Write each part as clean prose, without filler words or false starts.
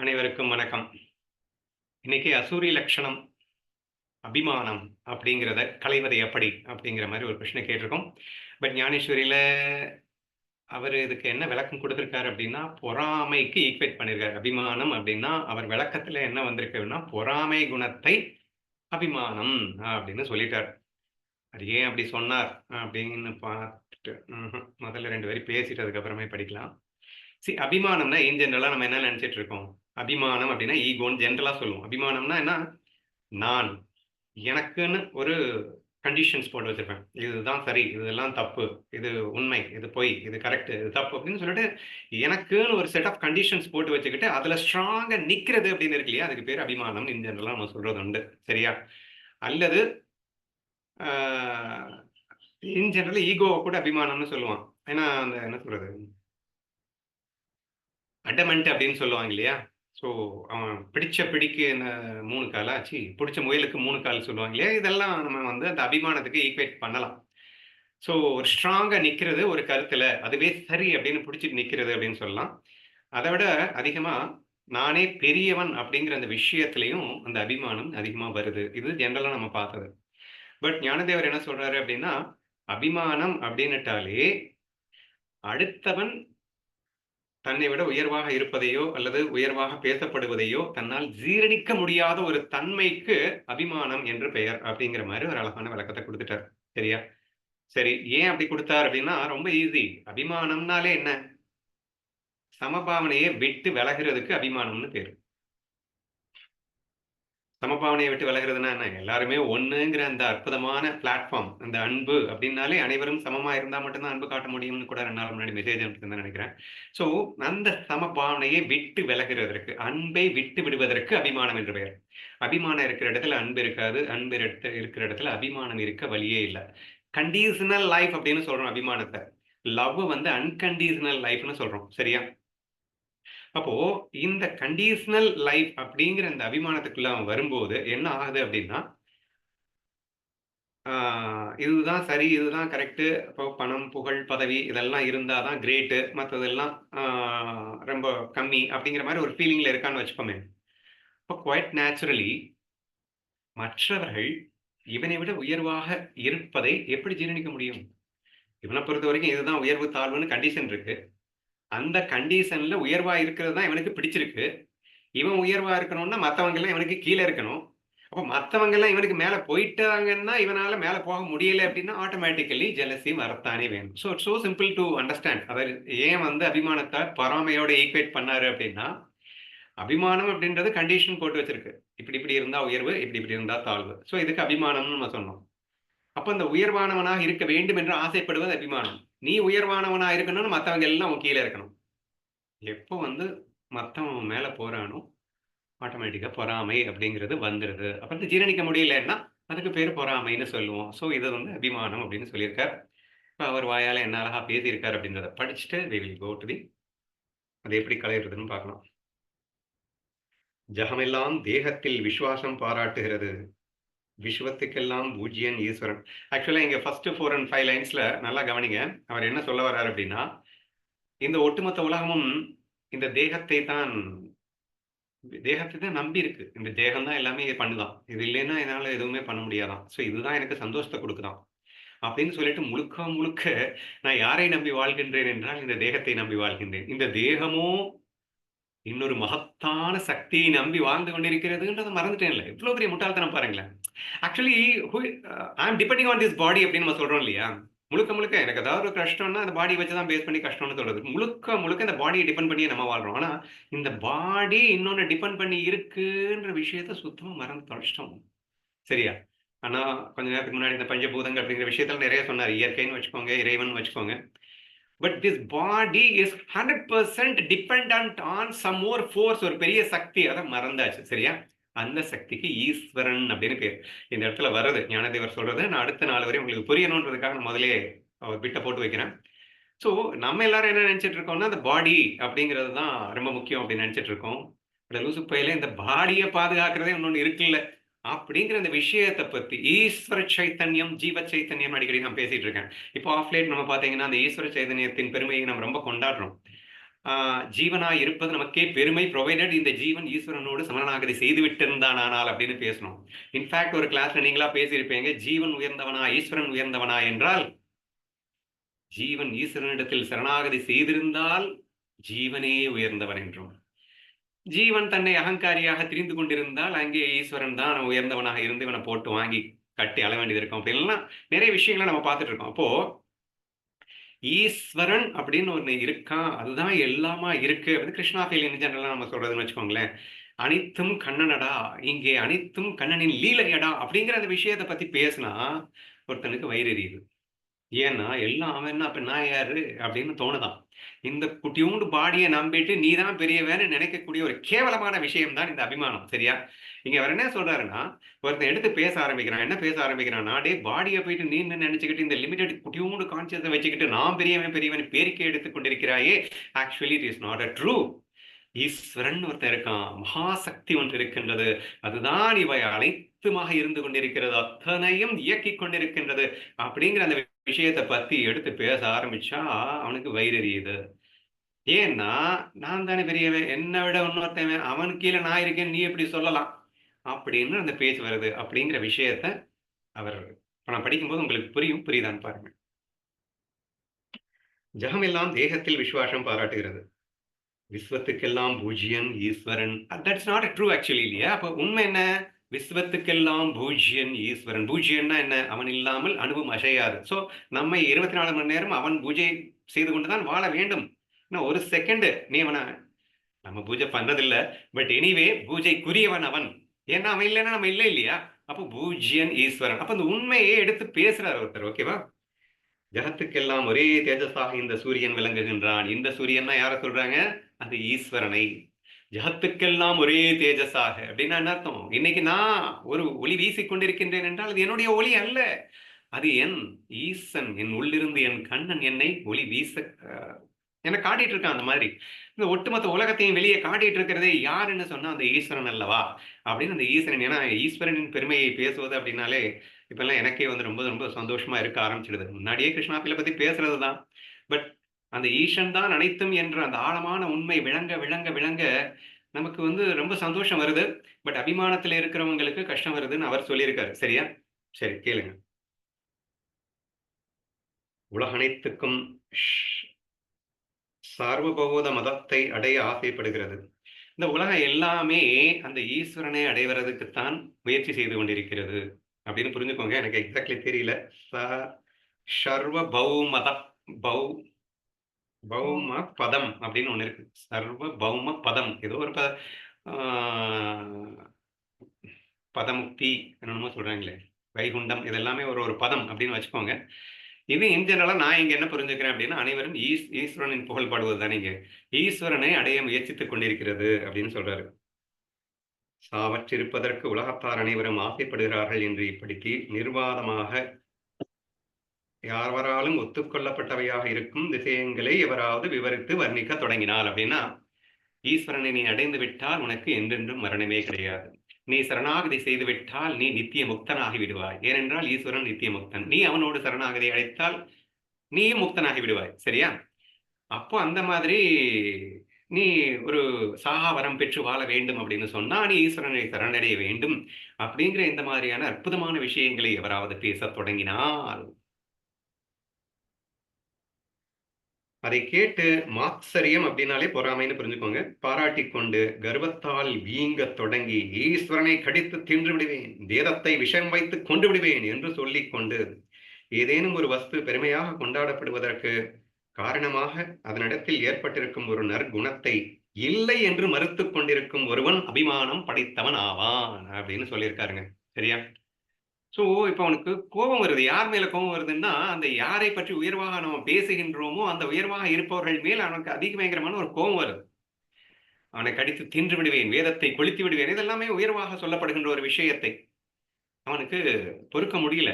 அனைவருக்கும் வணக்கம். இன்னைக்கு அசூரி லக்ஷணம், அபிமானம் அப்படிங்கிறத களைவது எப்படி? அப்படிங்கிற மாரி ஒரு பிரச்சனை கேட்டிருக்கோம். பட் ஞானேஸ்வரியில அவரு இதுக்கு என்ன விளக்கம் குடுத்திருக்காரு அப்படின்னா, பொறாமைக்கு ஈக்வேட் பண்ணியிருக்காரு. அபிமானம் அப்படின்னா, அவர் விளக்கத்துல என்ன வந்திருக்கு அப்படின்னா, பொறாமை குணத்தை அபிமானம் அப்படின்னு சொல்லிட்டார். அது ஏன் அப்படி சொன்னார்? அப்படின்னு பார்த்துட்டு முதல்ல 2 வரி பேசிட்டு அதுக்கப்புறமே படிக்கலாம். அபிமானம்னா இன் ஜெனரலா நம்ம என்ன நெனச்சுட்டு இருக்கோம்? அபிமானம் அப்படின்னா ஈகோன்னு ஜெனரலா சொல்லுவோம். அபிமானம்னா என்ன? நான், எனக்குன்னு ஒரு கண்டிஷன்ஸ் போட்டு வச்சிருப்பேன். இதுதான் சரி, இதெல்லாம் தப்பு, இது உண்மை, இது பொய், இது கரெக்ட், இது தப்பு அப்படின்னு சொல்லிட்டு, எனக்குன்னு ஒரு செட் ஆஃப் கண்டிஷன்ஸ் போட்டு வச்சுக்கிட்டு, அதுல ஸ்ட்ராங்கா நிக்கிறது அப்படின்னு இருக்கு இல்லையா? அதுக்கு பேரு அபிமானம்னு இன் ஜெனரலா நம்ம சொல்றது உண்டு. சரியா? அல்லது ஆ இன் ஜெனரல் ஈகோவ கூட அபிமானம்னு சொல்லுவான். ஏன்னா, அந்த என்ன சொல்றது? அடமெண்ட் அப்படின்னு சொல்லுவாங்க இல்லையா? ஸோ, அவன் பிடிச்ச பிடிக்கு என்ன 3 காலா? புடிச்ச முயலுக்கு 3 கால் சொல்லுவாங்க இல்லையா? இதெல்லாம் நம்ம வந்து அந்த அபிமானத்துக்கு ஈக்வேட் பண்ணலாம். ஸோ, ஒரு ஸ்ட்ராங்கா நிக்கிறது ஒரு கருத்துல, அதுவே சரி அப்படின்னு புடிச்சுட்டு நிக்கிறது அப்படின்னு சொல்லலாம். அத விட அதிகமா, நானே பெரியவன் அப்படிங்கிற அந்த விஷயத்திலயும் அந்த அபிமானம் அதிகமா வருது. இது ஜெனரலா நம்ம பார்த்தது. பட் ஞானதேவர் என்ன சொல்றாரு அப்படின்னா, அபிமானம் அப்படின்னுட்டாலே, அடுத்தவன் தன்னை விட உயர்வாக இருப்பதையோ, அல்லது உயர்வாக பேசப்படுவதையோ, தன்னால் ஜீரணிக்க முடியாத ஒரு தன்மைக்கு அபிமானம் என்று பெயர். அப்படிங்கிற மாரி ஒரு அழகான விளக்கத்த குடுத்துட்டார். சரியா? சரி. ஏன் அப்படி குடுத்தார் அப்படின்னா, ரொம்ப ஈஸி. அபிமானம்னாலே என்ன? சமபாவனைய விட்டு விலகுறதுக்கு அபிமானம்னு பேரு. சமபாவனைய விட்டு விலகுறதுன்னா என்ன? எல்லாருமே ஒண்ணுங்கிற அந்த அற்புதமான பிளாட்ஃபார்ம், அந்த அன்பு அப்டின்னாலே அனைவரும் சமமா இருந்தா மட்டும் தான் அன்பு காட்ட முடியும்னு கூட 2 நாள் முன்னாடி மெசேஜ் அனுப்பிச்சிருந்தேன்னு நெனைக்கிறேன். ஸோ, அந்த சமபாவனையை விட்டு விலகுறதற்கு, அன்பை விட்டு விடுவதற்கு அபிமானம் என்று பெயர். அபிமானம் இருக்கிற இடத்துல அன்பு இருக்காது. அன்பு இருக்கிற இடத்துல அபிமானம் இருக்க வழியே இல்ல. கண்டிஷனல் லைஃப் அப்டின்னு சொல்றோம் அபிமானத்த. லவ் வந்து அன்கண்டிஷனல் லைஃப்ன்னு சொல்றோம். சரியா? அப்போ இந்த கண்டிஷனல் லைஃப் அப்படிங்கிற இந்த அபிமானத்துக்குள்ள அவன் வரும்போது என்ன ஆகுது அப்படின்னா, ஆ இதுதான் சரி, இதுதான் கரெக்ட்டு. இப்போ பணம், புகழ், பதவி இதெல்லாம் இருந்தா தான் கிரேட்டு. மத்ததெல்லாம் ரொம்ப கம்மி அப்படிங்கிற மாரி ஒரு ஃபீலிங்ல இருக்கான்னு வச்சுப்போமே. அப்போ குவைட் நேச்சுரலி மற்றவர்கள் இவனை விட உயர்வாக இருப்பதை எப்படி ஜீரணிக்க முடியும்? இவன பொறுத்தவரைக்கும் இதுதான் உயர்வு, தாழ்வுன்னு கண்டிஷன் இருக்கு. அந்த கண்டிஷன்ல உயர்வா இருக்கிறது தான் இவனுக்கு பிடிச்சிருக்கு. இவன் உயர்வா இருக்கணும்னா, மத்தவங்கலாம் இவனுக்கு கீழ இருக்கணும். அப்ப மத்தவங்கலாம் இவனுக்கு மேல போயிட்டாங்கன்னா, இவனால மேல போக முடியல அப்டின்னா, ஆட்டோமேட்டிக்கலி ஜெலஸி வரத்தானே வேணும். It's so simple to understand. அதாவது ஏன் வந்து அபிமானத்த பொறாமையோட ஈக்வேட் பண்ணாரு அப்டின்னா, அபிமானம் அப்டின்றது கண்டிஷன் போட்டு வச்சிருக்கு. இப்டி இப்டி இருந்தா உயர்வு, இப்டி இப்டி இருந்தா தாழ்வு. இதுக்கு அபிமானம்னு நம்ம சொன்னோம். அப்ப அந்த உயர்வானவனாக இருக்க வேண்டும் என்று ஆசைப்படுவது அபிமானம். நீ உயர்வானவனா இருக்கணும்னு மத்தவங்க எல்லாம் உன் கீழ இருக்கணும். எப்போ வந்து மத்தவன் மேல போறானோ ஆட்டோமேட்டிக்கா பொறாமை அப்படிங்கிறது வந்துருது. அப்ப வந்து ஜீரணிக்க முடியலன்னா, அதுக்கு பேரு பொறாமைன்னு சொல்லுவோம். இது வந்து அபிமானம் அப்படின்னு சொல்லியிருக்கார். இப்ப அவர் வாயால என்ன அழகா பேசியிருக்கார் அப்படின்றத படிச்சுட்டு we will go to the அது எப்படி களையறதுன்னு பார்க்கலாம். "ஜகமெல்லாம் தேகத்தில் விசுவாசம் பாராட்டுகிறது. விசுவத்துக்கெல்லாம் பூஜ்யன் ஈஸ்வரன்." ஆக்சுவலா இங்க ஃபர்ஸ்ட் 4 அண்ட் 5 லைன்ஸ்ல நல்லா கவனிங்க. அவர் என்ன சொல்ல வர்றாரு அப்படின்னா, இந்த ஒட்டுமொத்த உலகமும் இந்த தேகத்தை தான் தேகத்த தான் நம்பி இருக்கு. இந்த தேகம் தான் எல்லாமே பண்ணுதாம். இது இல்லைன்னா என்னால எதுவுமே பண்ண முடியாதாம். இதுதான் எனக்கு சந்தோஷத்த குடுக்குதாம். அப்படின்னு சொல்லிட்டு முழுக்க, முழுக்க நான் யாரை நம்பி வாழ்கின்றேன் என்றால், இந்த தேகத்தை நம்பி வாழ்கின்றேன். இந்த தேகமோ இன்னொரு மகத்தான சக்தியை நம்பி வாழ்ந்து கொண்டிருக்கிறதுன்றத மறந்துட்டேன்ல. எவ்வளோ பெரிய முட்டாள்தனம் பாருங்களேன். Actually who I am depending on this body அப்படின்னு நம்ம சொல்றோம் இல்லையா? முழுக்க, முழுக்க எனக்கு ஏதாவது ஒரு கஷ்டம்னா, அந்த பாடிய வச்சு தான் பேஸ் பண்ணி கஷ்டம்னு சொல்றது. முழுக்க, முழுக்க இந்த பாடிய டிபெண்ட் பண்ணியே நம்ம வாழ்றோம். ஆனா, இந்த பாடி இன்னொன்னு டிபெண்ட் பண்ணி இருக்குன்ற விஷயத்த சுத்தமா மறந்து தொலைச்சிட்டோம். சரியா? ஆனா, கொஞ்ச நேரத்துக்கு முன்னாடி இந்த பஞ்சபூதங்கள் அப்படிங்கிற விஷயத்துல நெறைய சொன்னாரு. இயற்கைன்னு வச்சுக்கோங்க, இறைவன் வச்சுக்கோங்க. But this body is 100% dependent on some more force ஒரு பெரிய சக்தி. அத மறந்தாச்சு. சரியா? அந்த சக்திக்கு ஈஸ்வரன் அப்படின்னு பேர். இந்த இடத்துல வருது. ஞானதேவர் சொல்றது. நான் அடுத்த 4 வரி உங்களுக்கு புரியணுன்றதுக்காக நான் முதல்லயே ஒரு பிட்ட போட்டு வைக்கிறேன். ஸோ நம்ம எல்லாரும் என்ன நெனச்சுட்டு இருக்கோம்னா, அந்த பாடி அப்படிங்கிறது தான் ரொம்ப முக்கியம் அப்படின்னு நெனச்சுட்டு இருக்கோம். அட லூசு பயலே இந்த பாடிய பாதுகாக்கிறதே இன்னொன்னு இருக்குல்ல. அப்படிங்கிற அந்த விஷயத்த பத்தி ஈஸ்வர சைத்தன்யம், ஜீவ சைத்தன்யம் அடிக்கடி நான் பேசிட்டு இருக்கேன். இப்போ ஆஃப் லேட் நம்ம பார்த்தீங்கன்னா, அந்த ஈஸ்வர சைதன்யத்தின் பெருமையை நம்ம ரொம்ப கொண்டாடுறோம். ஜீவனாய் இருப்பது நமக்கே பெருமை, ப்ரொவைடட் இந்த ஜீவன் ஈஸ்வரனோடு சமனாகதி செய்து விட்டிருந்தானால் அப்படின்னு பேசணும். இன்ஃபேக்ட் ஒரு கிளாஸ்ல நீங்களா பேசியிருப்பீங்க, ஜீவன் உயர்ந்தவனா ஈஸ்வரன் உயர்ந்தவனா என்றால், ஜீவன் ஈஸ்வரனிடத்தில் சரணாகதி செய்திருந்தால் ஜீவனே உயர்ந்தவன் என்றும், ஜீவன் தன்னை அகங்காரியாக திரிந்து கொண்டிருந்தால் அங்கே ஈஸ்வரன் தான் உயர்ந்தவனாக இருந்து இவனை போட்டு வாங்கி கட்டி அள வேண்டியது இருக்கும். அப்படின்லாம் நிறைய விஷயங்களை நம்ம பார்த்துட்டு இருக்கோம். அப்போ ஈஸ்வரன் அப்படின்னு ஒண்ணு இருக்கான், அதுதான் எல்லாமா இருக்கு. அது கிருஷ்ணா ஃபீலிங் ஜெனரலா நம்ம சொல்றதுன்னு வச்சுக்கோங்களேன். அனைத்தும் கண்ணனடா, இங்கே அனைத்தும் கண்ணனின் லீலையடா அப்படிங்கிற அந்த விஷயத்தை பத்தி பேசினா ஒருத்தனுக்கு வயிறு எரியுது. ஏன்னா எல்லாம் அவன் என்ன, அப்ப நான் யாரு அப்படின்னு தோணுதான். இந்த குட்டியூண்டு பாடியை நம்பிட்டு நீ தான் பெரியவன்னு நினைக்கக்கூடிய ஒரு கேவலமான விஷயம் தான் இந்த அபிமானம். சரியா? இங்க அவர் என்ன சொல்றாருன்னா, ஒருத்தன் எடுத்து பேச ஆரம்பிக்கிறான். என்ன பேச ஆரம்பிக்கிறான்னா, டே பாடியை போயிட்டு நீ நினைச்சுக்கிட்டு இந்த லிமிடெட் குட்டியூண்டு கான்சியஸை வச்சுக்கிட்டு நான் பெரியவன் பெரியவன் பேரிக்கை எடுத்துக் கொண்டிருக்கிறாயே, actually it is not a true. Eswaran ஒருத்தன் இருக்கான், மகாசக்தி ஒன்று இருக்கின்றது, அதுதான் இவை அனைத்துமாக இருந்து கொண்டிருக்கிறது, அத்தனையும் இயக்கிக் கொண்டிருக்கின்றது அப்படிங்கிற அந்த விஷயத்தை பத்தி எடுத்து பேச ஆரம்பிச்சா அவனுக்கு வயிறு எரியுது. ஏன்னா நான் தானே பெரியவன், என்னை விட இன்னொருத்தவன், அவன் கீழே நான் இருக்கேன், நீ எப்படி சொல்லலாம் அப்படின்னு அந்த பேச்சு வருது. அப்படிங்கிற விஷயத்த அவர் நான் படிக்கும்போது உங்களுக்கு புரியும். புரியுதான்னு பாருங்க. ஜகமெல்லாம் தேகத்தில் விசுவாசம் பாராட்டுகிறது, விஸ்வத்துக்கெல்லாம் பூஜ்யன் ஈஸ்வரன். தட்ஸ் நாட் ட்ரூ ஆக்சுவலி, இல்லையா? அப்ப உண்மை என்ன? விஸ்வத்துக்கெல்லாம் பூஜ்யன் ஈஸ்வரன். பூஜ்யன்னா என்ன? அவன் இல்லாமல் அணுவும் அசையாது. சோ நம்ம 24 மணி நேரம் அவன் பூஜை செய்து கொண்டுதான் வாழ வேண்டும். ஒரு செகண்ட் நீ அவனை, நம்ம பூஜை பண்றதில்ல, பட் எனிவே பூஜைக்குரியவன் அவன். ஏன்னா அவன் இல்லைன்னா நம்ம இல்லை, இல்லையா? அப்போ பூஜ்யன் ஈஸ்வரன். அப்ப அந்த உண்மையை எடுத்து பேசுறாரு ஒருத்தர். ஓகேவா? ஜகத்துக்கெல்லாம் ஒரே தேஜஸாக இந்த சூரியன் விளங்குகின்றான். இந்த சூரியன்னா யார சொல்றாங்க? அது ஈஸ்வரனை. ஜகத்துக்கெல்லாம் ஒரே தேஜஸாக அப்படின்னா என்ன அர்த்தம்? இன்னைக்கு நான் ஒரு ஒளி வீசிக் கொண்டிருக்கின்றேன் என்றால் அது என்னுடைய ஒளி அல்ல, அது என் ஈசன், என் உள்ளிருந்து என் கண்ணன் என்னை ஒளி வீச என்ன காட்டிட்டு இருக்கான். அந்த மாதிரி இந்த ஒட்டுமொத்த உலகத்தையும் வெளியே காட்டிட்டு இருக்கிறதே யாருன்னு சொன்னா அந்த ஈஸ்வரன் அல்லவா அப்படின்னு அந்த ஈஸ்வரன். ஏன்னா ஈஸ்வரனின் பெருமையை பேசுவது அப்படின்னாலே இப்பெல்லாம் எனக்கே வந்து ரொம்ப ரொம்ப சந்தோஷமா இருக்க ஆரம்பிச்சிடுது. முன்னாடியே கிருஷ்ணாபில பத்தி பேசுறது தான், பட் அந்த ஈசன் தான் அனைத்தும் என்ற அந்த ஆழமான உண்மை விளங்க விளங்க விளங்க நமக்கு வந்து ரொம்ப சந்தோஷம் வருது. பட் அபிமானத்துல இருக்கிறவங்களுக்கு கஷ்டம் வருதுன்னு அவர் சொல்லியிருக்காரு. சரியா? சரி, கேளுங்க. உலகனைத்துக்கும் சார்வபௌத மதத்தை அடைய ஆசைப்படுகிறது. இந்த உலகம் எல்லாமே அந்த ஈஸ்வரனை அடைவதற்குத்தான் முயற்சி செய்து கொண்டிருக்கிறது அப்படின்னு புரிஞ்சுக்கோங்க. எனக்கு எக்ஸாக்ட்லி தெரியல. சர்வ பௌமத பௌ பௌம பதம் அப்படின்னு ஒண்ணு இருக்கு. சர்வ பௌம பதம் ஏதோ ஒரு பதமுக்தி என்னமோ சொல்றாங்களே, வைகுண்டம், இதெல்லாமே ஒரு ஒரு பதம் அப்படின்னு வச்சுக்கோங்க. இது இன் ஜெனரலா நான் இங்க என்ன புரிஞ்சுக்கிறேன் அப்படின்னா, அனைவரும் ஈஸ்வரனின் புகழ் பாடுவது தானே இங்க. ஈஸ்வரனை அடைய முயற்சித்துக் கொண்டிருக்கிறது அப்படின்னு சொல்றாரு. சாவற்றிருப்பதற்கு உலகத்தார் அனைவரும் ஆசைப்படுகிறார்கள் என்று இப்படிக்கு நிர்வாதமாக யாவராலும் ஒத்துக்கொள்ளப்பட்டவையாக இருக்கும் விஷயங்களை எவராவது விவரித்து வர்ணிக்க தொடங்கினால் அப்படின்னா, ஈஸ்வரனை நீ அடைந்து விட்டால் உனக்கு என்றென்றும் மரணமே கிடையாது. நீ சரணாகதி செய்து விட்டால் நீ நித்திய முக்தனாகி விடுவாய். ஏனென்றால் ஈஸ்வரன் நித்திய முக்தன். நீ அவனோடு சரணாகதி அடைத்தால் நீயும் முக்தனாகி விடுவாய். சரியா? அப்போ அந்த மாதிரி நீ ஒரு சாகாவரம் பெற்று வாழ வேண்டும் அப்படின்னு சொன்னா நீ ஈஸ்வரனை சரணடைய வேண்டும் அப்படிங்கிற இந்த மாதிரியான அற்புதமான விஷயங்களை எவராவது பேச தொடங்கினால் அதை கேட்டு மாத்சரியம் அப்படின்னாலே பொறாமைன்னு புரிஞ்சுக்கோங்க, பாராட்டி கொண்டு கர்வத்தால் வீங்க தொடங்கி ஈஸ்வரனை கடித்து தின்று விடுவேன், வேதத்தை விஷம் வைத்து கொண்டு விடுவேன் என்று சொல்லிக் கொண்டு ஏதேனும் ஒரு வஸ்து பெருமையாக கொண்டாடப்படுவதற்கு காரணமாக அதனிடத்தில் ஏற்பட்டிருக்கும் ஒரு நற்குணத்தை இல்லை என்று மறுத்து கொண்டிருக்கும் ஒருவன் அபிமானம் படைத்தவன் ஆவான் அப்படின்னு சொல்லியிருக்காருங்க. சரியா? சோ இப்ப அவனுக்கு கோபம் வருது. யார் மேல கோபம் வருதுன்னா, அந்த யாரை பற்றி உயர்வாக நம்ம பேசுகின்றோமோ அந்த உயர்வாக இருப்பவர்கள் மேல் அவனுக்கு அதிக பயங்கரமான ஒரு கோபம் வருது. அவனை கடித்து தின்று விடுவேன், வேதத்தை கொளுத்தி விடுவேன், இதெல்லாமே உயர்வாக சொல்லப்படுகின்ற ஒரு விஷயத்தை அவனுக்கு பொறுக்க முடியல.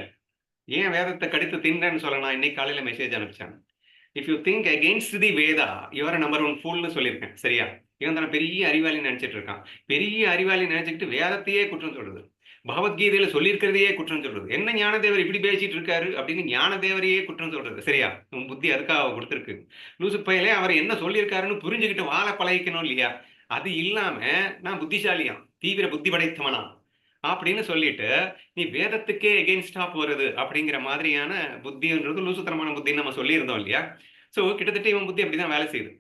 ஏன் வேதத்தை கடித்து தின்றேன்னு சொல்ல நான் இன்னைக்கு காலையில மெசேஜ் அனுப்பிச்சேன். If you think against the Veda your number 1 ஃபூல்னு சொல்லியிருக்கேன். சரியா? இவன் தானே பெரிய அறிவாளி நினைச்சிட்டு இருக்கான். பெரிய அறிவாளி நினைச்சுக்கிட்டு வேதத்தையே குற்றம் சொல்றது. பகவத்கீதையில சொல்லியிருக்கிறதையே குற்றம் சொல்றது. என்ன ஞானதேவர் இப்படி பேசிட்டு இருக்காரு அப்படின்னு ஞானதேவரையே குற்றம் சொல்றது. சரியா? உன் புத்தி அதுக்காக கொடுத்திருக்கு. லூசு பயலே அவர் என்ன சொல்லியிருக்காருன்னு புரிஞ்சுகிட்டு வாழ பழகிக்கணும் இல்லையா? அது இல்லாம நான் புத்திசாலியாம், தீவிர புத்தி படைத்தவனா அப்படின்னு சொல்லிட்டு நீ வேதத்துக்கே எகெயின்ஸ்டா போறது அப்படிங்கிற மாதிரியான புத்தின்றது லூசுத்தனமான புத்தின்னு நம்ம சொல்லியிருந்தோம் இல்லையா? சோ கிட்டத்தட்ட இவன் புத்தி அப்படிதான் வேலை செய்யுது.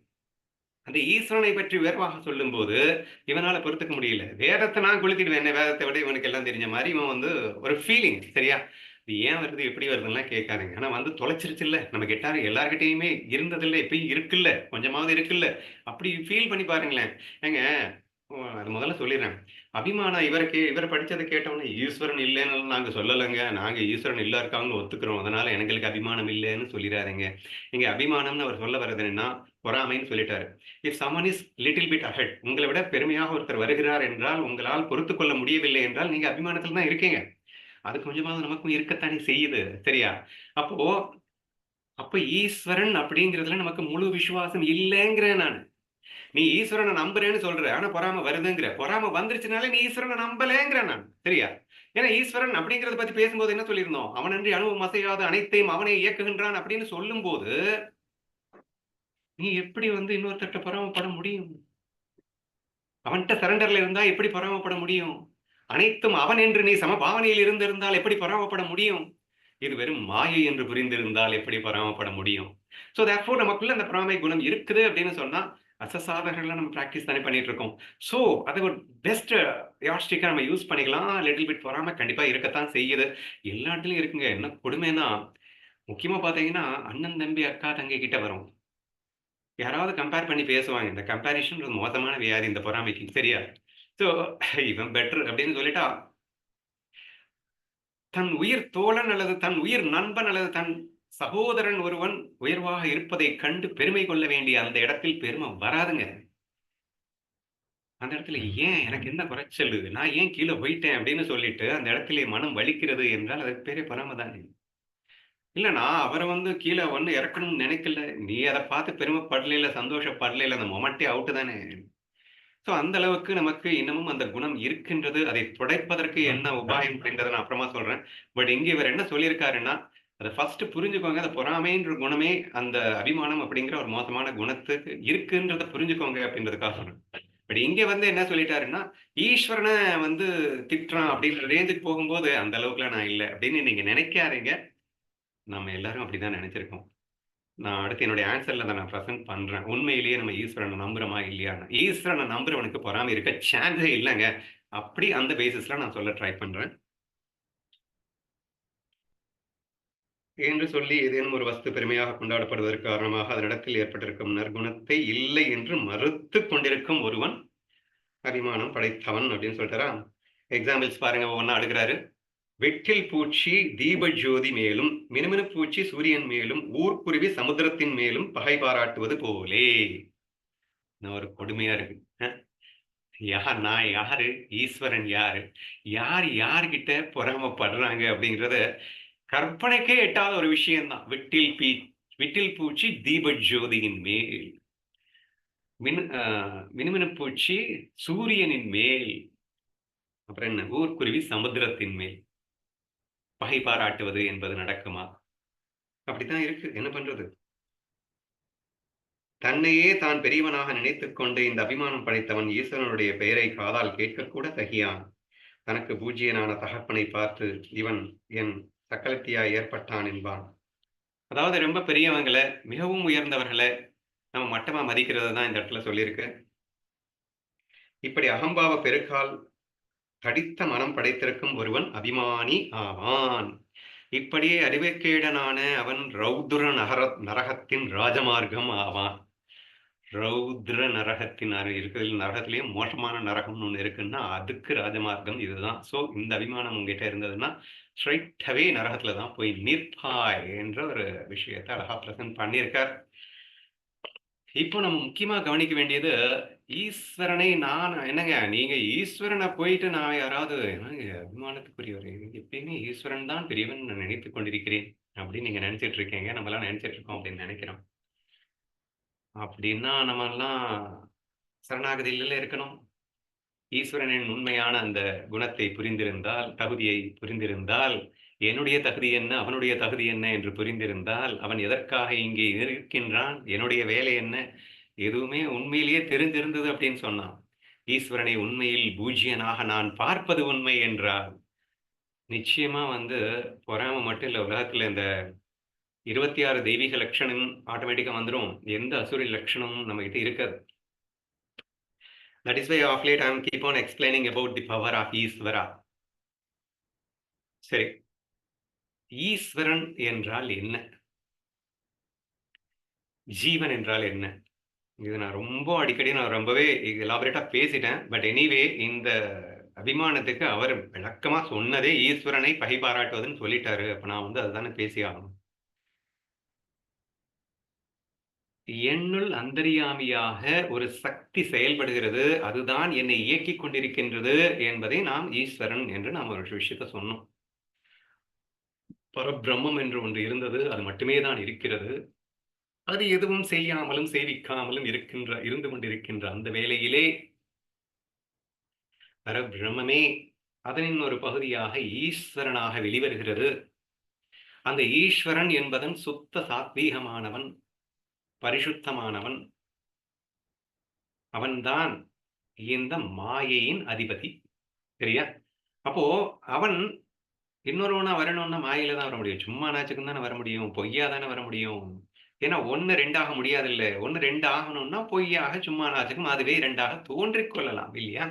அந்த ஈஸ்வரனை பற்றி விவரமாக சொல்லும்போது இவனால பொறுத்துக்க முடியல. வேதத்தை நான் கொளுத்திடுவேன். என்ன வேதத்தை விட இவனுக்கு எல்லாம் தெரிஞ்ச மாதிரி இவன் வந்து ஒரு ஃபீலிங். சரியா? இது ஏன் வருது, எப்படி வருதுன்னுலாம் கேட்காதீங்க. ஆனா வந்து தொலைச்சிருச்சுல்ல. நம்ம கிட்ட எல்லார்கிட்டயுமே இருந்ததில்ல, இப்பயும் இருக்குல்ல, கொஞ்சமாவது இருக்குல்ல. அப்படி ஃபீல் பண்ணி பாருங்களேன். ஏங்க அது முதல்ல சொல்லிடுறேன். அபிமானம் இவர படிச்சத கேட்டவுடனே ஈஸ்வரன் இல்லைன்னு நாங்க சொல்லலங்க. நாங்க ஈஸ்வரன் இல்ல இருக்காங்கன்னு ஒத்துக்கிறோம். அதனால எங்களுக்கு அபிமானம் இல்லைன்னு சொல்லிறாதீங்க. இங்க அபிமானம்னு அவர் சொல்ல வர்றது என்னன்னா, பொறாமைன்னு சொல்லிட்டாரு. If someone is little bit ahead, உங்கள விட பெருமையாக ஒருத்தர் வருகிறார் என்றால், உங்களால் பொறுத்துக் கொள்ள முடியவில்லை என்றால், நீங்க அபிமானத்துல தான் இருக்கீங்க. அது கொஞ்சமாவது நமக்கும் இருக்கத்தானே செய்யுது. சரியா? அப்போ அப்ப ஈஸ்வரன் அப்படிங்கிறதுல நமக்கு முழு விசுவாசம் இல்லைங்கிறேன் நானு. நீ ஈஸ்வரனை நம்புறேன்னு சொல்ற. ஆனா பொறாம வருதுங்கிற. பொறாம வந்துருச்சுனாலே நீ ஈஸ்வரனை நம்பலேங்கிறேன் நான். சரியா? ஏன்னா ஈஸ்வரன் அப்படிங்கிறத பத்தி பேசும்போது என்ன சொல்லியிருந்தோம்? அவனன்றி அணுவும் அசையாத அனைத்தையும் அவனே இயக்குகின்றான் அப்படின்னு சொல்லும்போது, நீ எப்படி வந்து இன்னொருத்தர்ட்ட பொறாமப்பட முடியும்? அவன்ட்ட சரண்டர்ல இருந்தா எப்படி பொறாமப்பட முடியும்? அனைத்தும் அவன் என்று நீ சமபாவனையில் இருந்திருந்தால் எப்படி பொறாமப்பட முடியும்? இது வெறும் மாயை என்று புரிந்திருந்தால் எப்படி பொறாமப்பட முடியும்? சோ தேர்ஃபோர் நமக்குள்ள அந்த பொறாமை குணம் இருக்குது அப்படின்னு சொன்னா, அசசாதர்கள்ல நம்ம பிராக்டிஸ் தானே பண்ணிட்டு இருக்கோம். சோ அத ஒரு பெஸ்ட் யாஸ்டிக்கா நம்ம யூஸ் பண்ணிக்கலாம். லிட்டில் பிட் பொறாமை கண்டிப்பா இருக்கத்தான் செய்யுது. எல்லா இடத்துலயும் இருக்குங்க. என்ன கொடுமைன்னா, முக்கியமா பார்த்தீங்கன்னா, அண்ணன், தம்பி, அக்கா, தங்கை கிட்ட வரும். யாராவது கம்பேர் பண்ணி பேசுவாங்க. இந்த கம்பேரிசன் மோசமான வியாதி இந்த பொறாமைக்கு. சரியா? சோ இவன் பெட்டர் அப்படின்னு சொல்லிட்டா, தன் உயிர் தோழன் அல்லது தன் உயிர் நண்பன் அல்லது தன் சகோதரன் ஒருவன் உயர்வாக இருப்பதைக் கண்டு பெருமை கொள்ள வேண்டிய அந்த இடத்தில் பெருமை வராதுங்க. அந்த இடத்துல ஏன் எனக்கு என்ன குறைச்சலு? நான் ஏன் கீழ போயிட்டேன் அப்படின்னு சொல்லிட்டு அந்த இடத்திலே மனம் வலிக்கிறது என்றால் அதுக்கு பேரே பொறாம தானே. இல்ல நான் அவர வந்து கீழ வந்து இறக்கணும்னு நினைக்கல. நீ அத பார்த்து பெருமைப்படலைல, சந்தோஷப்படலைல அந்த மொமெண்ட்டே அவுட் தானே. சோ அந்த அளவுக்கு நமக்கு இன்னமும் அந்த குணம் இருக்கின்றது. அதை துடைப்பதற்கு என்ன உபாயம் அப்படின்றத நான் அப்புறமா சொல்றேன். பட் இங்க இவர் என்ன சொல்லியிருக்காருன்னா, அத ஃபர்ஸ்ட் புரிஞ்சுக்கோங்க. அந்த பொறாமைன்ற குணமே அந்த அபிமானம் அப்படிங்கிற ஒரு மோசமான குணத்துக்கு இருக்குன்றத புரிஞ்சுக்கோங்க அப்படின்றதுக்காக சொல்றேன். பட் இங்க வந்து என்ன சொல்லிட்டாருன்னா, ஈஸ்வரன வந்து திட்டுறான் அப்படின்ற ரேஞ்சுக்கு போகும்போது, அந்த அளவுக்குலாம் நான் இல்ல அப்படின்னு நீங்க நினைக்காதீங்க. நம்ம எல்லாரும் அப்படிதான் நினைச்சிருக்கோம். நான் அடுத்து என்னுடைய ஆன்சர்ல அத நான் பிரசன்ட் பண்றேன். உண்மையிலேயே நம்ம ஈஸ்வரன நம்புறோமா? இல்லையான்னு. ஈஸ்வரன நம்புறவனுக்கு பொறாமை இருக்க சான்ஸே இல்லங்க. அப்படி அந்த பேசிஸ்ல நான் சொல்ல ட்ரை பண்றேன். என்று சொல்லி ஏதேனும் ஒரு வஸ்து பெருமையாக கொண்டாடப்படுவதற்கு காரணமாக அதனிடத்தில் ஏற்பட்டிருக்கும் நற்குணத்தை இல்லை என்று மறுத்துக் கொண்டிருக்கும் ஒருவன் அபிமானம் படைத்தவன் அப்படின்னு சொல்லிட்டாரா? எக்ஸாம்பிள்ஸ் பாருங்க ஒவ்வொன்னா அடுக்குறாரு. வெட்டில் பூச்சி தீப ஜோதி மேலும், மினுமினு பூச்சி சூரியன் மேலும், ஊர்க்குருவி சமுத்திரத்தின் மேலும் பகை பாராட்டுவது போலே. இன்னும் ஒரு கொடுமையா இருக்கு. யார் நான் யாரு? ஈஸ்வரன் யாரு? யார் யார்கிட்ட பொறாமப்படுறாங்க அப்படிங்கிறத கற்பனைக்கே எட்டாத ஒரு விஷயம் தான். விட்டில் பூச்சி தீப ஜோதியின் மேல், மினுமினு பூச்சி சூரியனின் மேல், அப்புறம் என்ன? ஊர்க்குருவி சமுத்திரத்தின் மேல் பகை பாராட்டுவது என்பது நடக்குமா? அப்படித்தான் இருக்கு. என்ன பண்றது? தன்னையே தான் பெரியவனாக நினைத்துக் கொண்டு இந்த அபிமானம் படைத்தவன் ஈஸ்வரனுடைய பெயரை காதால் கேட்கக்கூட தகியான். தனக்கு பூஜ்யனான தகப்பனை பார்த்து இவன் என் சக்களத்தியாய் ஏற்பட்டான் என்பான். அதாவது ரொம்ப பெரியவங்கள, மிகவும் உயர்ந்தவர்கள நம்ம மட்டமா மதிக்கிறத தான் இந்த இடத்துல சொல்லியிருக்கு. இப்படி அகம்பாவ பெருக்கால் தடித்த மனம் படைத்திருக்கும் ஒருவன் அபிமானி ஆவான். இப்படியே அறிவுக்கேடனான அவன் ரௌத்ர நரகத்தின் ராஜமார்க்கம் ஆவான். ரௌத்ர நரகத்தின் இருக்கிறதுல நரகத்திலேயே மோசமான நரகம்னு ஒண்ணு இருக்குன்னா, அதுக்கு ராஜமார்க்கம் இதுதான். சோ இந்த அபிமானம் உங்ககிட்ட இருந்ததுன்னா, ஸ்ட்ரெய்ட் அவே நரகத்துல தான் போய் நிற்பாய் என்ற ஒரு விஷயத்த அழகா பிரசன்ட் பண்ணியிருக்கார். இப்போ நம்ம முக்கியமா கவனிக்க வேண்டியது, ஈஸ்வரனை நான் என்னங்க நீங்க ஈஸ்வரன போயிட்டு நான் யாராவது என்னங்க அபிமானத்துக்குரியவரே, எப்பயுமே ஈஸ்வரன் தான் பெரியவன் நான் நினைத்துக் கொண்டிருக்கிறேன் அப்படின்னு நீங்க நினைச்சிட்டு இருக்கீங்க. நம்மலாம் நினைச்சிட்டு இருக்கோம் அப்படின்னு நினைக்கிறோம். அப்படின்னா நம்மலாம் சரணாகதியில இருக்கணும். ஈஸ்வரனின் உண்மையான அந்த குணத்தை புரிந்திருந்தால், தகுதியை புரிந்திருந்தால், என்னுடைய தகுதி என்ன, அவனுடைய தகுதி என்ன என்று புரிந்திருந்தால், அவன் எதற்காக இங்கே இருக்கின்றான், என்னுடைய வேலை என்ன, எதுவுமே உண்மையிலேயே தெரிந்திருந்தது அப்படின்னு சொன்னான். ஈஸ்வரனை உண்மையில் பூஜ்யனாக நான் பார்ப்பது உண்மை என்றால், நிச்சயமா வந்து பொறாம மட்டும் இல்ல, உலகத்துல இந்த 26 தெய்வீக லட்சணம் ஆட்டோமேட்டிக்கா வந்துரும். எந்த அசுர லட்சணமும் நம்மகிட்ட இருக்காது. That is why of late I am keep on explaining about the power of ஈஸ்வரா. சரி. ஈஸ்வரன் என்றால் என்ன? ஜீவன் என்றால் என்ன? இது நான் அடிக்கடி நான் ரொம்பவே எலாபரேட்டா பேசிட்டேன். பட் எனிவே இந்த அபிமானத்துக்கு அவர் விளக்கமா சொன்னதே ஈஸ்வரனை பகை பாராட்டுவதுன்னு சொல்லிட்டாரு. அப்ப நான் வந்து அதுதானே பேசி ஆகணும். என்னுள் அந்தர்யாமியாக ஒரு சக்தி செயல்படுகிறது. அதுதான் என்னை இயக்கிக் கொண்டிருக்கின்றது என்பதை நாம் ஈஸ்வரன் என்று நாம் ஒரு விஷயத்த சொன்னோம். பரபிரம்மம் என்று ஒன்று இருந்தது. அது மட்டுமே தான் இருக்கிறது. அது எதுவும் செய்யாமலும் சேவிக்காமலும் இருந்து கொண்டிருக்கின்ற அந்த வேளையிலே பரபிரம்மே அதனின் ஒரு பகுதியாக ஈஸ்வரனாக வெளிவருகிறது. அந்த ஈஸ்வரன் என்பதன் சுத்த சாத்வீகமானவன், பரிசுத்தமானவன். அவன்தான் இந்த மாயையின் அதிபதி. சரியா? அப்போ அவன் இன்னொருவனா வரணும்னா மாயையில தான் வர முடியும். சும்மா நாச்சுக்கும் தானே வர முடியும். பொய்யா தானே வர முடியும். ஏன்னா 1, 2 ஆக முடியாதுல்ல. 1, 2 ஆகணும்னா பொய்யாக சும்மா நாச்சுக்கும் அதுவே 2ஆக தோன்றிக் கொள்ளலாம் இல்லையா?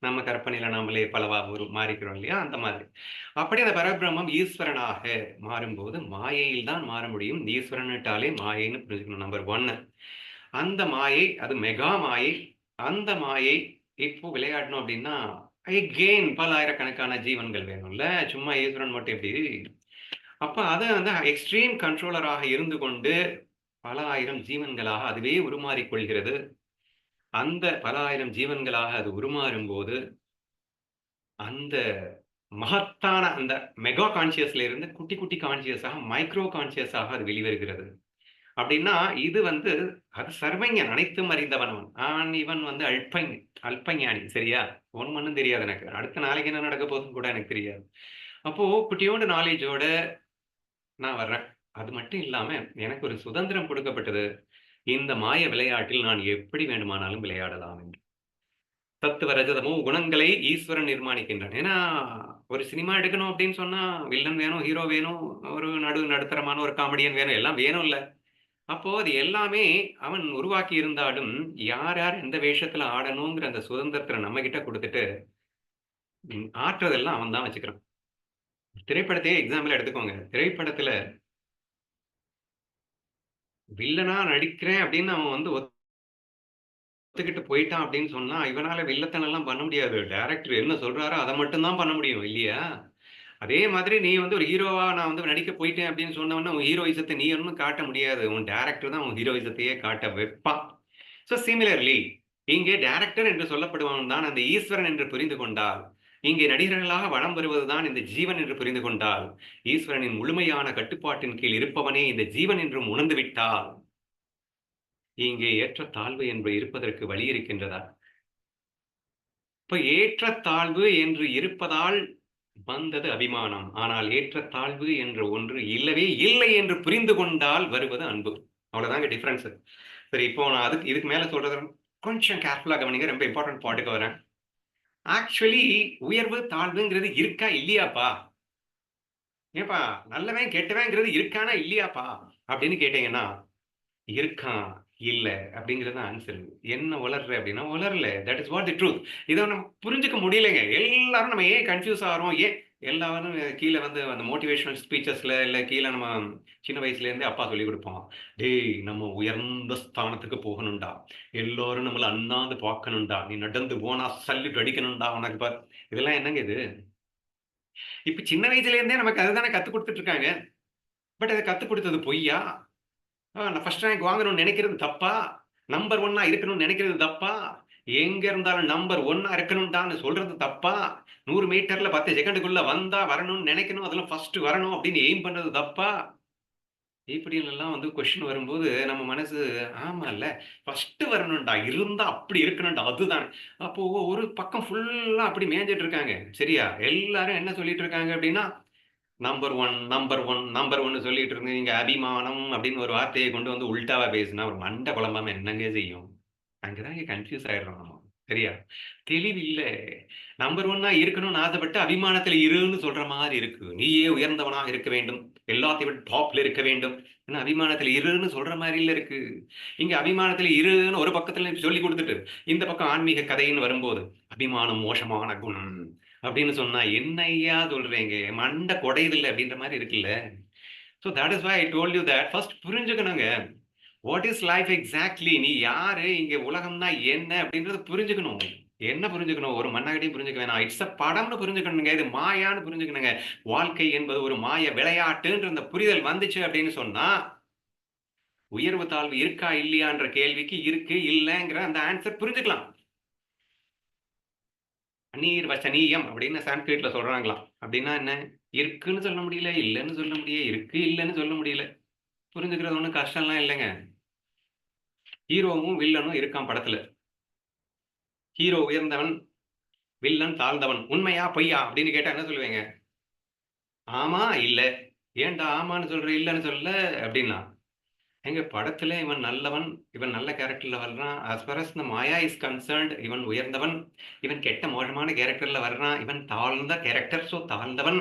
நம்ம கற்பனையில நாமளே பலவா மாறிக்கிறோம் இல்லையா? அந்த மாதிரி. அப்படி அந்த பரபிரம்மம் ஈஸ்வரனாக மாறும்போது மாயையில் தான் மாற முடியும். ஈஸ்வரன்ட்டாலே மாயைன்னு புரிஞ்சுக்கணும். நம்பர் 1. அந்த மாயை அது மெகா மாயை. அந்த மாயை இப்போ விளையாடணும் அப்படின்னா அகைன் பல ஆயிரக்கணக்கான ஜீவன்கள் வேணும்ல. சும்மா ஈஸ்வரன் மட்டும் எப்படி? அப்ப அத வந்து எக்ஸ்ட்ரீம் கண்ட்ரோலராக இருந்து கொண்டு பல ஆயிரம் ஜீவன்களாக அதுவே உருமாறிக் கொள்கிறது. அந்த பல ஆயிரம் ஜீவன்களாக அது உருமாறும்போது, அந்த மகத்தான அந்த மெகா கான்ஷியஸ்ல இருந்து குட்டி, குட்டி கான்ஷியஸாக மைக்ரோ கான்ஷியஸாக அது வெளிவருகிறது. அப்படின்னா, இது வந்து அது சர்வஞன், அனைத்தும் அறிந்தவன் அவன். இவன் வந்து அல்பஞானி. சரியா? ஒண்ணும் தெரியாது எனக்கு. அடுத்த நாளைக்கு என்ன நடக்க போகுதுன்னு கூட எனக்கு தெரியாது. அப்போ குட்டியோண்டு நாலேட்ஜோட நான் வர்றேன். அது மட்டும் இல்லாம எனக்கு ஒரு சுதந்திரம் கொடுக்கப்பட்டது. இந்த மாய விளையாட்டில் நான் எப்படி வேண்டுமானாலும் விளையாடலாம் என்று. சத்துவ ரஜதமோ குணங்களை ஈஸ்வரன் நிர்மாணிக்கின்றான். ஏன்னா, ஒரு சினிமா எடுக்கணும் அப்படின்னு சொன்னா வில்லன் வேணும், ஹீரோ வேணும், ஒரு நடுத்தரமான ஒரு காமெடியன் வேணும், எல்லாம் வேணும்ல. அப்போ அது எல்லாமே அவன் உருவாக்கி இருந்தாலும், யார் யார் எந்த வேஷத்துல ஆடணுங்கிற அந்த சுதந்திரத்த நம்மகிட்ட குடுத்துட்டு, ஆட்டுறதெல்லாம் அவன் தான் வச்சுக்கிறான். திரைப்படத்தையே எக்ஸாம்பிள் எடுத்துக்கோங்க. திரைப்படத்துல வில்லனா நடிக்கிறேன் அப்படின்னு அவன் வந்து ஒத்துக்கிட்டு போயிட்டான் அப்படின்னு சொன்னா, இவனால வில்லத்தனம்லாம் பண்ண முடியாது. டைரக்டர் என்ன சொல்றாரோ அத மட்டும் தான் பண்ண முடியும் இல்லையா? அதே மாதிரி நீ வந்து ஒரு ஹீரோவா நான் வந்து நடிக்க போயிட்டேன் அப்படின்னு சொன்னவொன்னே, உன் ஹீரோயிசத்த நீ ஒண்ணும் காட்ட முடியாது. உன் டைரக்டர் தான் உன் ஹீரோயிசத்தையே காட்ட வைப்பான். ஸோ சிமிலர்லி இங்கே டைரக்டர் என்று சொல்லப்படுபவன் தான் அந்த ஈஸ்வரன் என்று புரிந்து கொண்டால், இங்கே நடிகர்களாக வலம் வருவதுதான் இந்த ஜீவன் என்று புரிந்து கொண்டால், ஈஸ்வரனின் முழுமையான கட்டுப்பாட்டின் கீழ் இருப்பவனே இந்த ஜீவன் என்றும் உணர்ந்து விட்டால், இங்கே ஏற்றத்தாழ்வு என்று இருப்பதற்கு வழி இருக்கின்றதா? இப்ப ஏற்றத்தாழ்வு என்று இருப்பதால் வந்தது அபிமானம். ஆனால் ஏற்றத்தாழ்வு என்ற ஒன்று இல்லவே இல்லை என்று புரிந்து கொண்டால் வருவது அன்பு. அவ்வளவுதாங்க டிஃபரன்ஸ். சரி, இப்போ நான் இதுக்கு மேல சொல்றது கொஞ்சம் கேர்ஃபுல்லா கவனிங்க. ரொம்ப இம்பார்ட்டன்ட் பாயிண்ட்க்கு வரேன். ஆக்சுவலி உயர்வு தாழ்வுங்கிறது இருக்கா இல்லையாப்பா? ஏப்பா நல்லவன் கெட்டவன்ங்கிறது இருக்கானா இல்லையாப்பா அப்படின்னு கேட்டீங்கன்னா, இருக்கான், இல்ல அப்படிங்கிறது தான் ஆன்சர். என்ன உளர்ற அப்படின்னா, உளரல. That is what the truth. இத நம்ம புரிஞ்சுக்க முடியலைங்க. எல்லாரும் நம்ம ஏன் கன்ஃப்யூஸ் ஆகுறோம்? எல்லாரும் கீழ வந்து அந்த மோட்டிவேஷனல் ஸ்பீச்சஸ்ல இல்ல கீழ நம்ம சின்ன வயசுல இருந்தே அப்பா சொல்லிக் குடுப்பான். "டேய் நம்ம உயர்ந்த ஸ்தானத்துக்கு போகணும்டா. எல்லாரும் நம்மள அண்ணாந்து பார்க்கணும்டா. நீ நடந்து போனா சல்யூட் அடிக்கணும்டா உனக்கு பார்." இதெல்லாம் என்னங்க இது? இப்ப சின்ன வயசுல இருந்தே நமக்கு அதுதானே கத்துக் குடுத்துட்டு இருக்காங்க. பட் அத கத்துக் குடுத்தது பொய்யா? நான் ஃபர்ஸ்ட் ரேங்க் வாங்கணும்னு நினைக்கிறது தப்பா? நம்பர் 1 இருக்கணும்னு நினைக்கிறது தப்பா? எங்க இருந்தாலும் நம்பர் 1 இருக்கணும்டான்னு சொல்றது தப்பா? 100 மீட்டர்ல 10 செகண்டுக்குள்ள வரணும்னு நினைக்கணும். அதுல ஃபர்ஸ்ட் வரணும் அப்படின்னு எய்ம் பண்றது தப்பா? இப்படின்னுலாம் வந்து கொஸ்டின் வரும்போது, நம்ம மனசு ஆமால்ல, ஃபர்ஸ்ட் வரணும்டா. இருந்தா அப்படி இருக்கணும்டா. அதுதான். அப்போ ஒரு பக்கம் ஃபுல்லா அப்படி மேய்ஞ்சுட்டு இருக்காங்க. சரியா? எல்லாரும் என்ன சொல்லிட்டு இருக்காங்க அப்படின்னா, நம்பர் 1, நம்பர் 1, நம்பர் 1 சொல்லிட்டு இருந்து, நீங்க அபிமானம் அப்படின்னு ஒரு வார்த்தைய கொண்டு வந்து உல்டாவா பேசினா, ஒரு மண்டை குழம்பாம என்னங்க செய்யும்? அங்க தாங்க கன்ஃப்யூஸ் ஆயிடுறோம் நம்ம. சரியா? தெளிவில்ல. நம்பர் 1 இருக்கணும்னு ஆசைப்பட்டு அபிமானத்தில இருன்னு சொல்ற மாரி இருக்கு. நீயே உயர்ந்தவனாக இருக்க வேண்டும். எல்லாத்தையும் விட டாப்ல இருக்க வேண்டும். ஏன்னா அபிமானத்தில இருன்னு சொல்ற மாரில்ல இருக்கு. இங்க அபிமானத்தில இருன்னு ஒரு பக்கத்துல சொல்லிக் குடுத்துட்டு, இந்த பக்கம் ஆன்மீக கதைன்னு வரும்போது, அபிமானம் மோசமான குணம் அப்படின்னு சொன்னா, என்னய்யா சொல்றீங்க? மண்டை குடையுதுல்ல அப்படின்ற மாரி இருக்குல்ல. So that is why I told you that first புரிஞ்சுக்கணுங்க. What is life exactly? நீ யாரு? இங்க உலகம்னா என்ன? அப்படின்றத புரிஞ்சுக்கணும். என்ன புரிஞ்சுக்கணும்? ஒரு மண்ணாங்கட்டியும் புரிஞ்சுக்க வேணாம். இட்ஸ் அ படம்னு புரிஞ்சுக்கணுங்க. இது மாயான்னு புரிஞ்சுக்கணுங்க. வாழ்க்கை என்பது ஒரு மாய விளையாட்டுன்ற இந்த புரிதல் வந்துச்சு அப்படின்னு சொன்னா, உயர்வு தாழ்வு இருக்கா இல்லையான்ற கேள்விக்கு இருக்கு, இல்லங்கிற அந்த ஆன்சர் புரிஞ்சுக்கலாம். அநீர்வசனீயம் அப்படின்னு சான்ஸ்கிரிட்ல சொல்றாங்களாம். அப்படின்னா என்ன? இருக்குன்னு சொல்ல முடியல, இல்லன்னு சொல்ல முடியல, இருக்கு, இல்லன்னு சொல்ல முடியல. புரிஞ்சுக்கிறது ஒண்ணும் கஷ்டம்லாம் இல்லங்க. ஹீரோவும், வில்லனும் இருக்கான் படத்துல. ஹீரோ உயர்ந்தவன், வில்லன் தாழ்ந்தவன். உண்மையா? பொய்யா? அப்படின்னு கேட்டா என்ன சொல்லுவீங்க? ஆமா, இல்ல. ஏன்டா ஆமான்னு சொல்ற, இல்லன்னு சொல்லல? அப்படின்னா. ஏங்க படத்துல இவன் நல்லவன், இவன் நல்ல கேரக்டர்ல வர்றான். As far as the maya is concerned இவன் உயர்ந்தவன். இவன் கெட்ட மோசமான கேரக்டர்ல வர்றான். இவன் தாழ்ந்த கேரக்டர். சோ தாழ்ந்தவன்.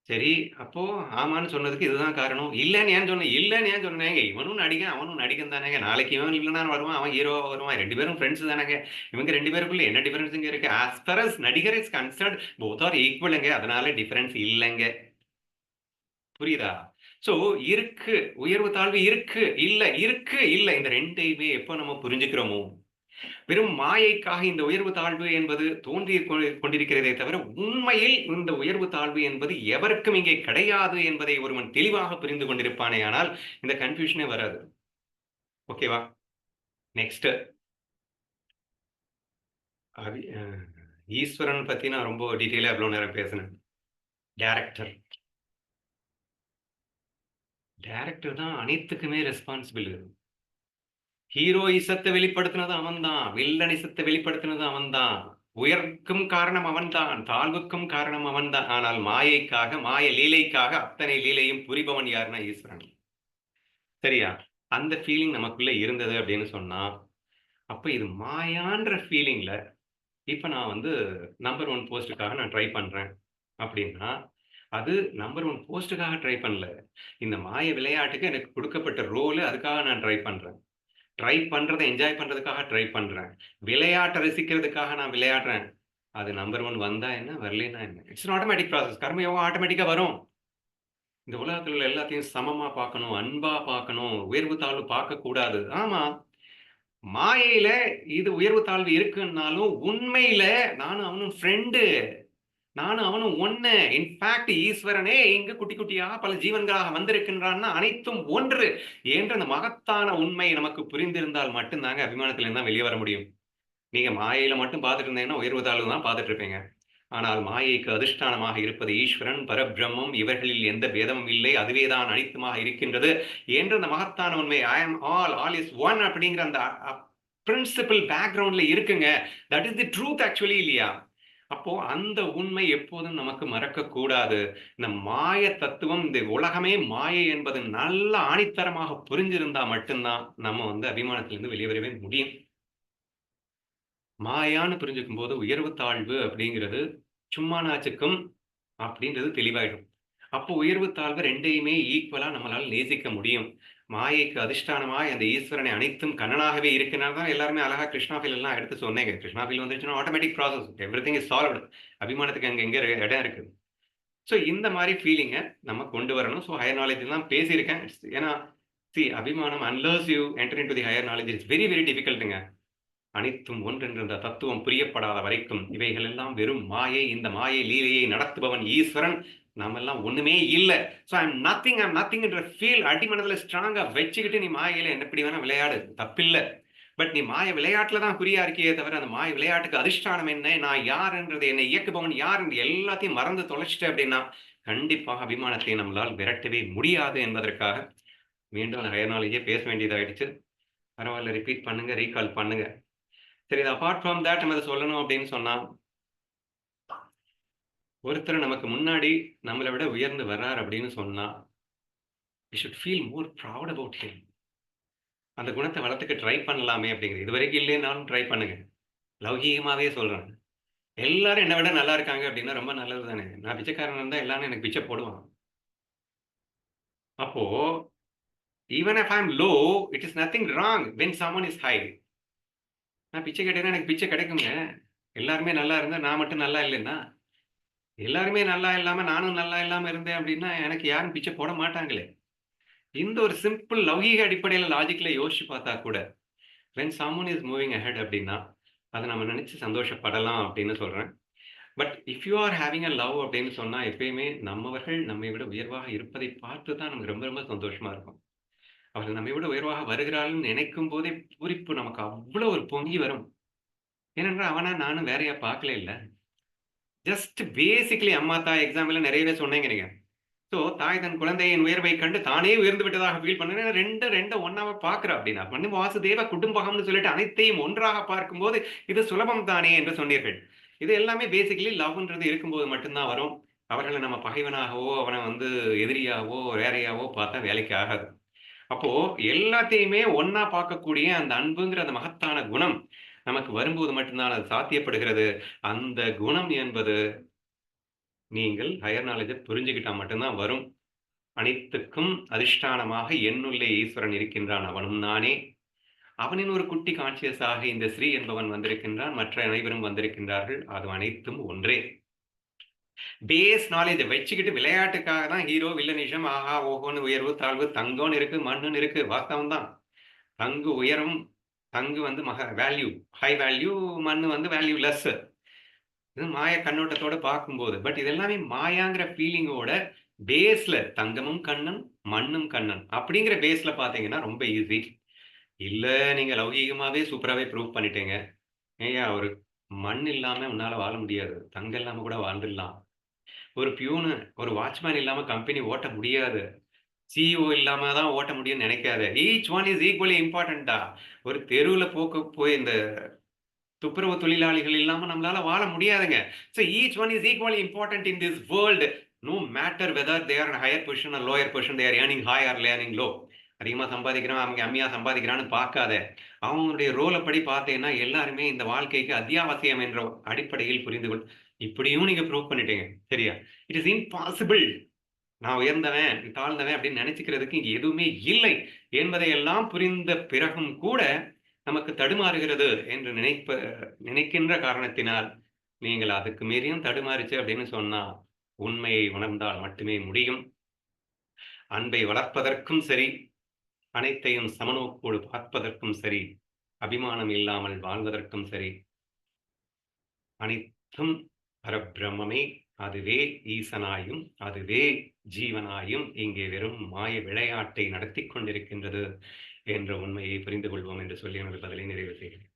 சரி, அப்போ ஆமான்னு சொன்னதுக்கு இதுதான் காரணம். இல்லன்னு ஏன் சொன்ன? இல்லன்னு ஏன் சொன்னேங்க? இவனும் நடிகன், அவனும் நடிகன் தானேங்க. நாளைக்கு இவன் வில்லனா வருவான், அவன் ஹீரோவா வருவான். 2 பேரும் ஃபிரெண்ட்ஸ் தானேங்க. இவங்க 2 பேருக்குள்ள என்ன டிஃபரன்ஸ்ங்க இருக்கு? அஸ் ஃபார் அஸ் நடிகர் இஸ் கன்சர்ன்ட் போத் ஆர் ஈக்வல்ங்க. அதனால டிஃபரன்ஸ் இல்லங்க. புரியுதா? சோ இருக்கு. உயர்வு தாழ்வு இருக்கு. இல்ல, இருக்கு, இல்ல. இந்த 2யுமே எப்ப நம்ம புரிஞ்சுக்கிறோமோ, வெறும் மாயைக்காக இந்த உயர்வு தாழ்வு என்பது தோன்றிக் கொண்டிருக்கிறதே தவிர, உண்மையில் இந்த உயர்வு தாழ்வு என்பது எவருக்கும் இங்கே கிடையாது என்பதை ஒருவன் தெளிவாக புரிந்து கொண்டிருப்பானேயானால், இந்த கன்ஃப்யூஷனே வராது. ஓகேவா? நெக்ஸ்ட் அவி அ ஈஸ்வரன் பத்தி நான் ரொம்ப டீட்டெயிலா இவ்வளோ நேரம் பேசினேன். டைரக்டர். டைரக்டர் தான் அனைத்துக்குமே ரெஸ்பான்சிபிள். ஹீரோயிசத்த வெளிப்படுத்தினது அவன்தான். வில்லனிசத்த வெளிப்படுத்தினது அவன்தான். உயர்வுக்கும் காரணம் அவன்தான். தாழ்வுக்கும் காரணம் அவன்தான். ஆனால் மாயைக்காக, மாய லீலைக்காக அத்தனை லீலையும் புரிபவன் யாருன்னா ஈஸ்வரன். சரியா? அந்த ஃபீலிங் நமக்குள்ள இருந்தது அப்படின்னு சொன்னா, அப்ப இது மாயான்ற ஃபீலிங்ல இப்ப நான் வந்து நம்பர் 1 போஸ்ட்டுக்காக நான் ட்ரை பண்றேன் அப்படின்னா, அது நம்பர் 1 போஸ்ட்டுக்காக ட்ரை பண்ணல. இந்த மாய விளையாட்டுக்கு எனக்கு குடுக்கப்பட்ட ரோலு அதுக்காக நான் ட்ரை பண்றேன். ட்ரை பண்றத என்ஜாய் பண்றதுக்காக ட்ரை பண்றேன். விளையாட்ட ரசிக்கிறதுக்காக நான் விளையாடுறேன். அது நம்பர் 1 வந்தா என்ன? வரலைன்னா என்ன? It's an automatic process. கர்மயோகம் ஆட்டோமேட்டிக்கா வரும். இந்த உலகத்துல உள்ள எல்லாத்தையும் சமமா பார்க்கணும், அன்பா பார்க்கணும், உயர்வு தாழ்வு பார்க்கக்கூடாது. ஆமா, மாயையில இது உயர்வு தாழ்வு இருக்குன்னாலும், உண்மையில நானும் அவனும் ஃப்ரெண்டு. நானும் அவனும் ஒண்ணு. இன்ஃபாக்ட் ஈஸ்வரனே இங்கு குட்டி குட்டியா பல ஜீவன்களாக வந்திருக்கின்றான்னா, அனைத்தும் ஒன்று என்ற அந்த மகத்தான உண்மை நமக்கு புரிந்திருந்தால் மட்டும் தாங்க அபிமானத்திலிருந்து தான் வெளிய வர முடியும். நீங்க மாயையில மட்டும் பார்த்துட்டு இருந்தீங்கன்னா, உயர்வு தாழ்வு தான் பார்த்துட்டு இருப்பீங்க. ஆனால் மாயைக்கு அதிஷ்டானமாக இருப்பது ஈஸ்வரன், பரபிரம்மம் இவர்களில் எந்த பேதமும் இல்லை. அதுவே தான் அனைத்துமாக இருக்கின்றது என்ற அந்த மகத்தான உண்மை ஐ அம் ஆல், ஆல் இஸ் ஒன் அப்படிங்கிற அந்த பிரின்சிபிள் பேக்கிரவுண்ட்ல இருக்குங்க. That is the truth actually இல்லையா? அப்போ அந்த உண்மை எப்போதும் நமக்கு மறக்கக்கூடாது. இந்த மாய தத்துவம், இந்த உலகமே மாயை என்பது நல்ல ஆணித்தரமாக புரிஞ்சிருந்தா மட்டும் தான் நம்ம வந்து அபிமானத்திலிருந்து வெளிய வரவே முடியும். மாயான்னு புரிஞ்சுக்கும்போது உயர்வு தாழ்வு அப்படிங்கிறது சும்மா நாச்சுக்கும் அப்படின்றது தெளிவாயிடும். அப்போ உயர்வு தாழ்வு 2யுமே ஈக்குவலா நம்மளால நேசிக்க முடியும். மாயைக்கு அதிஷ்டானமாய் அந்த ஈஸ்வரனை அனைத்தும் கண்ணனாகவே இருக்கிறனால தான் எல்லாருமே அழகா கிருஷ்ணா ஃபீல் எல்லாம் எடுத்து சொன்னேங்க. கிருஷ்ணா ஃபீல் வந்துருச்சுன்னா automatic process. Everything is solved. அபிமானத்துக்கு அங்க எங்க இடம் இருக்கு. ஸோ இந்த மாரி ஃபீலிங்க நம்ம கொண்டு வரணும். ஸோ ஹையர் நாலேட்ஜ் தான் பேசியிருக்கேன். ஏன்னா அபிமானம் unless you enter into the higher knowledge it's very very டிஃபிகல்ட்ங்க. அனைத்தும் ஒன்றென்ற அந்த தத்துவம் புரியப்படாத வரைக்கும் இவைகள் எல்லாம் வெறும் மாயை. இந்த மாயை லீலையை நடத்துபவன் ஈஸ்வரன். நாமெல்லாம் ஒண்ணுமே இல்ல. சோ ஐ அம் நத்திங் என்ற ஃபீல் அடிமனதுல ஸ்ட்ராங்கா வச்சுக்கிட்டு நீ மாயையில எப்படி வேணா விளையாடு. தப்பில்ல. பட் நீ மாய விளையாட்டுல தான் குறியா இருக்கியே தவிர, அந்த மாய விளையாட்டுக்கு அதிஷ்டானம் என்ன? நான் யாருன்றது, என்னை இயக்குபவன் யார் என்று எல்லாத்தையும் மறந்து தொலைச்சிட்ட அப்படின்னா, கண்டிப்பாக அபிமானத்தை நம்மளால் விரட்டவே முடியாது என்பதற்காக, மீண்டும் அந்த ஹையர் பேச வேண்டியதாயிடுச்சு. பரவால்ல ரிப்பீட் பண்ணுங்க, ரீகால் பண்ணுங்க. சரி இது அபார்ட் ஃப்ரம் தட் நம்ம இத சொல்லணும் அப்படின்னு சொன்னா, ஒருத்தர் நமக்கு முன்னாடி நம்மள விட உயர்ந்து வர்றார் அப்படின்னு சொன்னா, we should feel more proud about him. அந்த குணத்த வளர்த்துக்க ட்ரை பண்ணலாமே அப்படிங்கிறது. இதுவரைக்கும் இல்லைன்னாலும் ட்ரை பண்ணுங்க. லௌகீகமாவே சொல்றேன். எல்லாரும் என்ன விட நல்லா இருக்காங்க அப்படின்னா ரொம்ப நல்லது தானே. நான் பிச்சைக்காரனா இருந்தா எல்லாரும் எனக்கு பிச்சை போடுவான். அப்போ even if I am low, it is nothing wrong when someone is high. நான் பிச்சை கேட்டேன்னா எனக்கு பிச்சை கிடைக்குங்க. எல்லாருமே நல்லா இருந்தா நான் மட்டும் நல்லா இல்லைன்னா, எல்லாருமே நல்லா இல்லாம நானும் நல்லா இல்லாம இருந்தேன் அப்படின்னா, எனக்கு யாரும் பிச்சை போட மாட்டாங்களே. இந்த ஒரு சிம்பிள் லௌகீக அடிப்படையில லாஜிக்ல யோசிச்சு பார்த்தா கூட, when someone is moving ahead அப்படின்னா, அத நம்ம நினைச்சு சந்தோஷப்படலாம் அப்படின்னு சொல்றேன். But if you are having a love அப்படின்னு சொன்னா, எப்பயுமே நம்மவர்கள் நம்மை விட உயர்வாக இருப்பதை பார்த்து தான் நமக்கு ரொம்ப ரொம்ப சந்தோஷமா இருக்கும். அவர்கள் நம்மை விட உயர்வாக வருகிறார்கள்ன்னு நினைக்கும் போதே பூரிப்பு நமக்கு அவ்வளோ ஒரு பொங்கி வரும். ஏனென்றால் அவனா நானும் வேறையா பார்க்கலைல்ல. ஜஸ்ட் பேசிக்கலி அம்மா, தாய் எக்ஸாம்பிள்ல நிறையவே சொன்னீங்க நீங்க. ஸோ தாய் தன் குழந்தையின் உயர்வைக் கண்டு தானே உயர்ந்து விட்டதாக ஃபீல் பண்ணேன். 2 ஒண்ணாவ பார்க்கிறா அப்படின்னா. மன்னு வாசுதேவ குடும்பகம்னு சொல்லிட்டு அனைத்தையும் ஒன்றாக பார்க்கும்போது, இது சுலபம் தானே என்று சொன்னீர்கள். இது எல்லாமே பேசிக்கலி லவ்ன்றது இருக்கும்போது மட்டும் தான் வரும். அவர்கள நம்ம பகைவனாகவோ, அவன வந்து எதிரியாவோ, வேறையாவோ பார்த்தா வேலைக்கு ஆகாது. அப்போ எல்லாத்தையுமே ஒண்ணா பார்க்கக்கூடிய அந்த அன்புங்கிற அந்த மகத்தான குணம் நமக்கு வரும்போது மட்டும் தான் அது சாத்தியப்படுகிறது. அந்த குணம் என்பது நீங்கள் ஹையர் நாலேட்ஜ புரிஞ்சுகிட்டா மட்டும் தான் வரும். அனைத்துக்கும் அதிஷ்டானமாக என்னுள்ளே ஈஸ்வரன் இருக்கின்றான். அவனும் நானே. அவனின் ஒரு குட்டி கான்ஷியஸாக இந்த ஸ்ரீ என்பவன் வந்திருக்கின்றான். மற்ற அனைவரும் வந்திருக்கின்றார்கள். அது அனைத்தும் ஒன்றே. பேஸ் நாலேட்ஜ வச்சுக்கிட்டு விளையாட்டுக்காக தான் ஹீரோ, வில்லனிசம், ஆஹா, ஓஹோன்னு உயர்வு, தாழ்வு, தங்கம்னு இருக்கு, மண்ணுன்னு இருக்கு. வாஸ்தவம் தான். தங்கு உயரம், தங்கு வந்து வேல்யூ, ஹை வேல்யூ, மண்ணு வந்து வேல்யூ லெஸ். இது மாய கண்ணோட்டத்தோட பார்க்கும்போது. பட் இது எல்லாமே மாயாங்கிற ஃபீலிங்கோட பேஸ்ல தங்கமும் கண்ணன், மண்ணும் கண்ணன் அப்படிங்கிற பேஸ்ல பார்த்தீங்கன்னா ரொம்ப ஈஸி. இல்ல நீங்க லௌகீகமாவே சூப்பராவே ப்ரூவ் பண்ணிட்டீங்க. ஏய்யா ஒரு மண் இல்லாம உன்னால வாழ முடியாது. தங்கம் இல்லாம கூட வாழ்ந்துடலாம். ஒரு பியூனு, ஒரு வாட்ச்மேன் இல்லாம கம்பெனி ஓட்ட முடியாது. சிஇஓ இல்லாம தான் ஓட்ட முடியும்னு நினைக்காத. ஈச் ஒன் இஸ் ஈக்வலி இம்பார்ட்டன்ட்டா. ஒரு தெருவுல போய் இந்த துப்புரவு தொழிலாளிகள் இல்லாம நம்மளால வாழ முடியாதுங்க. So each one is equally important in this world. No matter whether they are in higher position or lower position, they are earning high or earning low. அதிகமா சம்பாதிக்கிறான், அவங்க கம்மியா சம்பாதிக்கிறான்னு பார்க்காத. அவங்களுடைய ரோல படி பார்த்தீங்கன்னா, எல்லாருமே இந்த வாழ்க்கைக்கு அத்தியாவசியம் என்ற அடிப்படையில் புரிந்து கொள். இப்படியும் நீங்க ப்ரூவ் பண்ணிட்டீங்க. சரியா? It is impossible. நான் உயர்ந்தவன், நீ தாழ்ந்தவன் அப்படின்னு நினைச்சுக்கிறதுக்கு இங்க எதுவுமே இல்லை என்பதை எல்லாம் புரிந்த பிறகும் கூட நமக்கு தடுமாறுகிறது என்று நினைக்கின்ற காரணத்தினால், நீங்கள் அதுக்கு மீறியும் தடுமாறுச்சு அப்படின்னு சொன்னா, உண்மையை உணர்ந்தால் மட்டுமே முடியும். அன்பை வளர்ப்பதற்கும் சரி, அனைத்தையும் சமநோக்கோடு பார்ப்பதற்கும் சரி, அபிமானம் இல்லாமல் வாழ்வதற்கும் சரி, அனைத்தும் பரபிரம்மே. அதுவே ஈசனாயும், அதுவே ஜீவனாயும் இங்கே வெறும் மாய விளையாட்டை நடத்திக் கொண்டிருக்கின்றது என்ற உண்மையை புரிந்து கொள்வோம் என்று சொல்லி எனது பதிலை நிறைவு செய்கிறேன்.